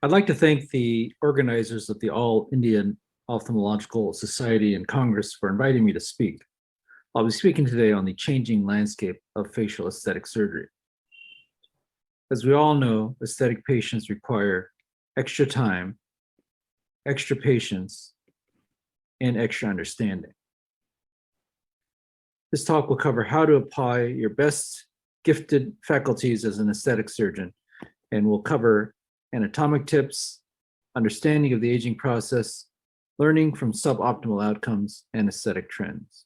I'd like to thank the organizers of the All Indian Ophthalmological Society and Congress for inviting me to speak. I'll be speaking today on the changing landscape of facial aesthetic surgery. As we all know, aesthetic patients require extra time, extra patience, and extra understanding. This talk will cover how to apply your best gifted faculties as an aesthetic surgeon, and we'll cover anatomic tips, understanding of the aging process, learning from suboptimal outcomes, and aesthetic trends.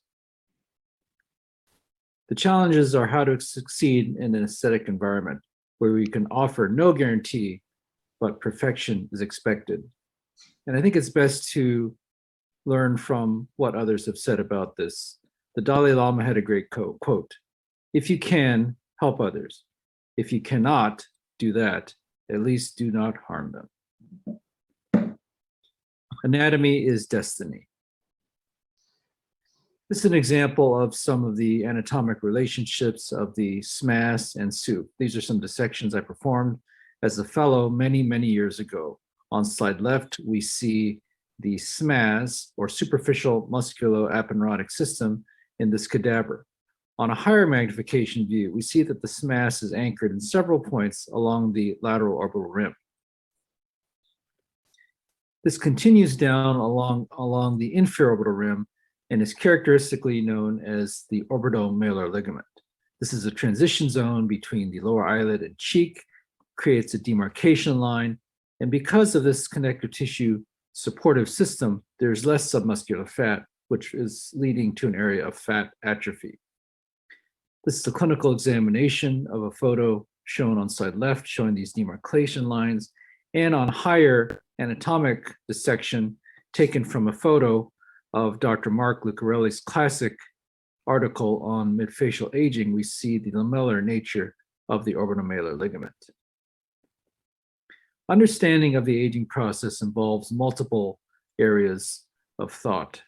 The challenges are how to succeed in an aesthetic environment where we can offer no guarantee, but perfection is expected. And I think it's best to learn from what others have said about this. The Dalai Lama had a great quote, "If you can, help others. If you cannot do that, at least do not harm them." Anatomy is destiny. This is an example of some of the anatomic relationships of the SMAS and SOOF. These are some dissections I performed as a fellow many, many years ago. On slide left, we see the SMAS, or superficial musculoaponeurotic system, in this cadaver. On a higher magnification view, we see that the SMAS is anchored in several points along the lateral orbital rim. This continues down along the inferior orbital rim and is characteristically known as the orbitomalar ligament. This is a transition zone between the lower eyelid and cheek, creates a demarcation line, and because of this connective tissue supportive system, there's less submuscular fat, which is leading to an area of fat atrophy. This is a clinical examination of a photo shown on slide left, showing these demarcation lines, and on higher anatomic dissection taken from a photo of Dr. Mark Lucarelli's classic article on midfacial aging, we see the lamellar nature of the orbitomalar ligament. Understanding of the aging process involves multiple areas of thought.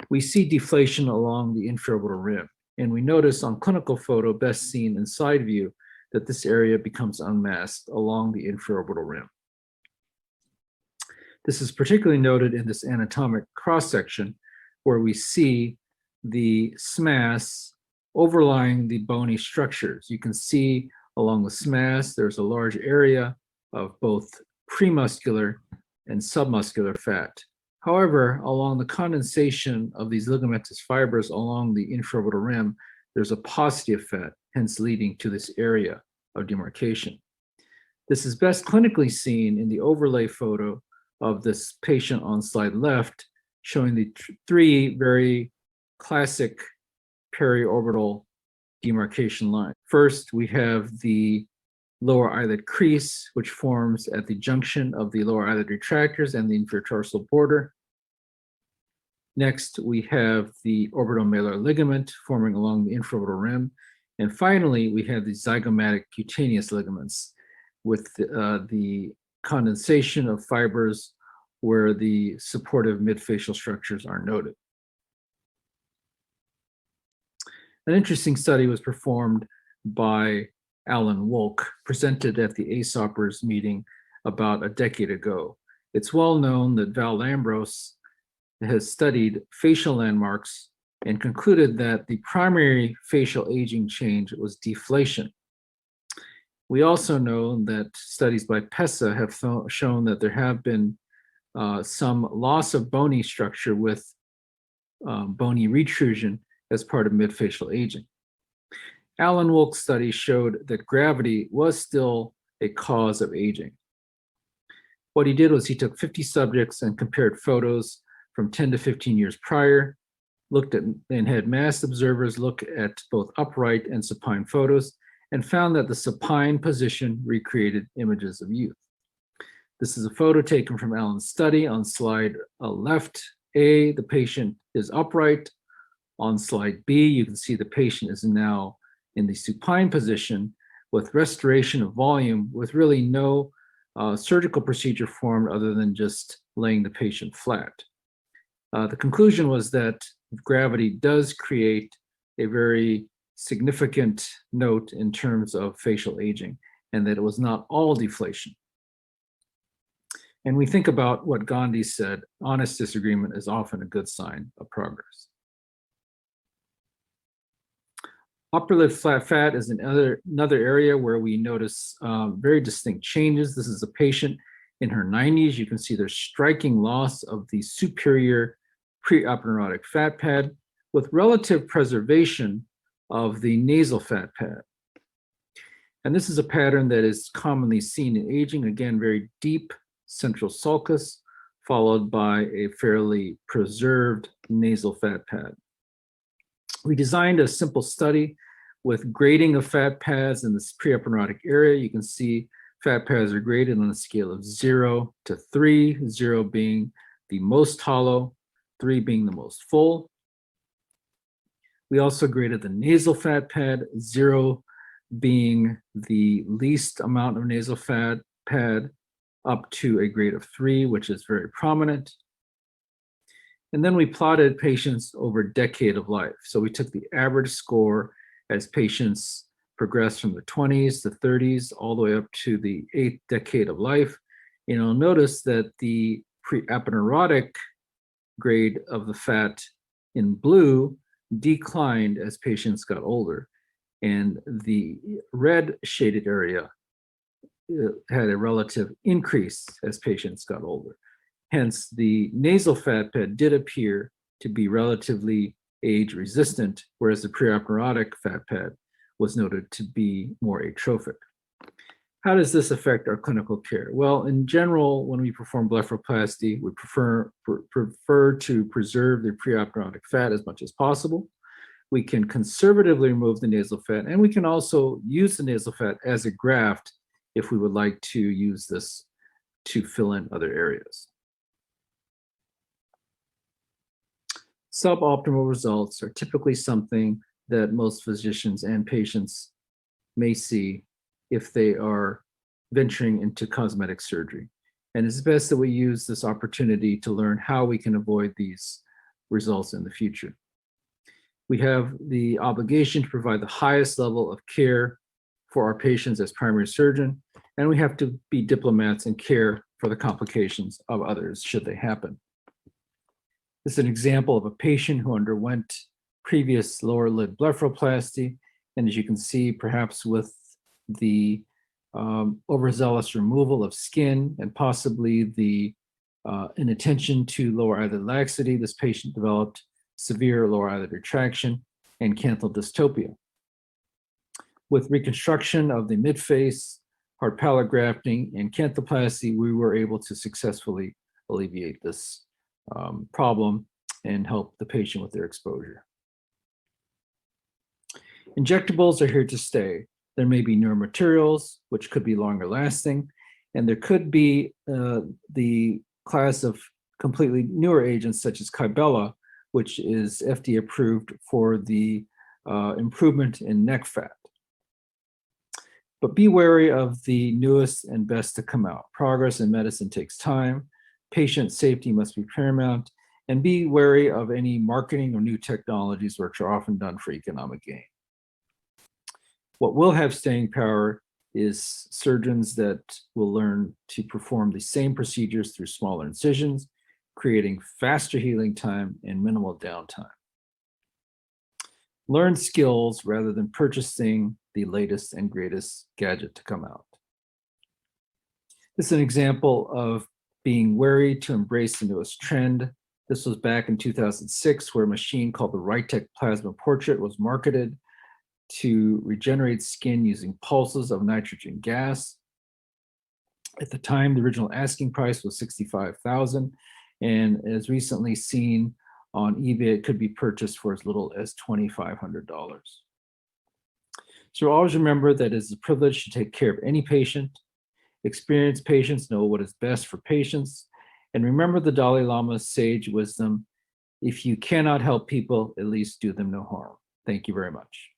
We see deflation along the inferior orbital rim, and we notice on clinical photo, best seen in side view, that this area becomes unmasked along the inferior orbital rim. This is particularly noted in this anatomic cross-section where we see the SMAS overlying the bony structures. You can see along the SMAS, there's a large area of both premuscular and submuscular fat. However, along the condensation of these ligamentous fibers along the infraorbital rim, there's a paucity of fat, hence leading to this area of demarcation. This is best clinically seen in the overlay photo of this patient on slide left, showing the three very classic periorbital demarcation lines. First, we have the lower eyelid crease, which forms at the junction of the lower eyelid retractors and the inferior tarsal border. Next, we have the orbitomalar ligament forming along the infraorbital rim. And finally, we have the zygomatic cutaneous ligaments with the condensation of fibers where the supportive midfacial structures are noted. An interesting study was performed by Alan Wolk, presented at the ASOPers meeting about a decade ago. It's well known that Val Lambros has studied facial landmarks and concluded that the primary facial aging change was deflation. We also know that studies by PESA have shown that there have been some loss of bony structure with bony retrusion as part of midfacial aging. Alan Wolk's study showed that gravity was still a cause of aging. What he did was he took 50 subjects and compared photos from 10 to 15 years prior, looked at and had masked observers look at both upright and supine photos, and found that the supine position recreated images of youth. This is a photo taken from Alan's study. On slide left A, the patient is upright. On slide B, you can see the patient is now in the supine position with restoration of volume with really no surgical procedure formed other than just laying the patient flat. The conclusion was that gravity does create a very significant note in terms of facial aging, and that it was not all deflation. And we think about what Gandhi said, honest disagreement is often a good sign of progress. Upper lip flat fat is another area where we notice very distinct changes. This is a patient in her 90s. You can see there's striking loss of the superior preaponeurotic fat pad with relative preservation of the nasal fat pad. And this is a pattern that is commonly seen in aging. Again, very deep central sulcus, followed by a fairly preserved nasal fat pad. We designed a simple study with grading of fat pads in this preaponeurotic area. You can see fat pads are graded on a scale of 0 to 3, 0 being the most hollow, 3 being the most full. We also graded the nasal fat pad, 0 being the least amount of nasal fat pad, up to a grade of 3, which is very prominent. And then we plotted patients over a decade of life. So we took the average score as patients progress from the 20s to 30s, all the way up to the 8th decade of life. You'll notice that the preaponeurotic grade of the fat in blue declined as patients got older. And the red shaded area had a relative increase as patients got older. Hence, the nasal fat pad did appear to be relatively age resistant, whereas the preaponeurotic fat pad was noted to be more atrophic. How does this affect our clinical care? Well, in general, when we perform blepharoplasty, we prefer to preserve the preaponeurotic fat as much as possible. We can conservatively remove the nasal fat, and we can also use the nasal fat as a graft if we would like to use this to fill in other areas. Suboptimal results are typically something that most physicians and patients may see if they are venturing into cosmetic surgery. And it's best that we use this opportunity to learn how we can avoid these results in the future. We have the obligation to provide the highest level of care for our patients as primary surgeon, and we have to be diplomats and care for the complications of others should they happen. This is an example of a patient who underwent previous lower lid blepharoplasty, and as you can see, perhaps with the overzealous removal of skin and possibly the inattention to lower eyelid laxity, this patient developed severe lower eyelid retraction and canthal dystopia. With reconstruction of the midface, hard palate grafting, and canthoplasty, we were able to successfully alleviate this problem and help the patient with their exposure. Injectables are here to stay. There may be newer materials, which could be longer lasting, and there could be the class of completely newer agents such as KIKKAWA, which is FDA approved for the improvement in neck fat. But be wary of the newest and best to come out. Progress in medicine takes time. Patient safety must be paramount, and be wary of any marketing or new technologies which are often done for economic gain. What will have staying power is surgeons that will learn to perform the same procedures through smaller incisions, creating faster healing time and minimal downtime. Learn skills rather than purchasing the latest and greatest gadget to come out. This is an example of being wary to embrace the newest trend. This was back in 2006, where a machine called the Rytec Plasma Portrait was marketed to regenerate skin using pulses of nitrogen gas. At the time, the original asking price was $65,000, and as recently seen on eBay, it could be purchased for as little as $2,500. So always remember that it's a privilege to take care of any patient. Experienced patients know what is best for patients. And remember the Dalai Lama's sage wisdom: if you cannot help people, at least do them no harm. Thank you very much.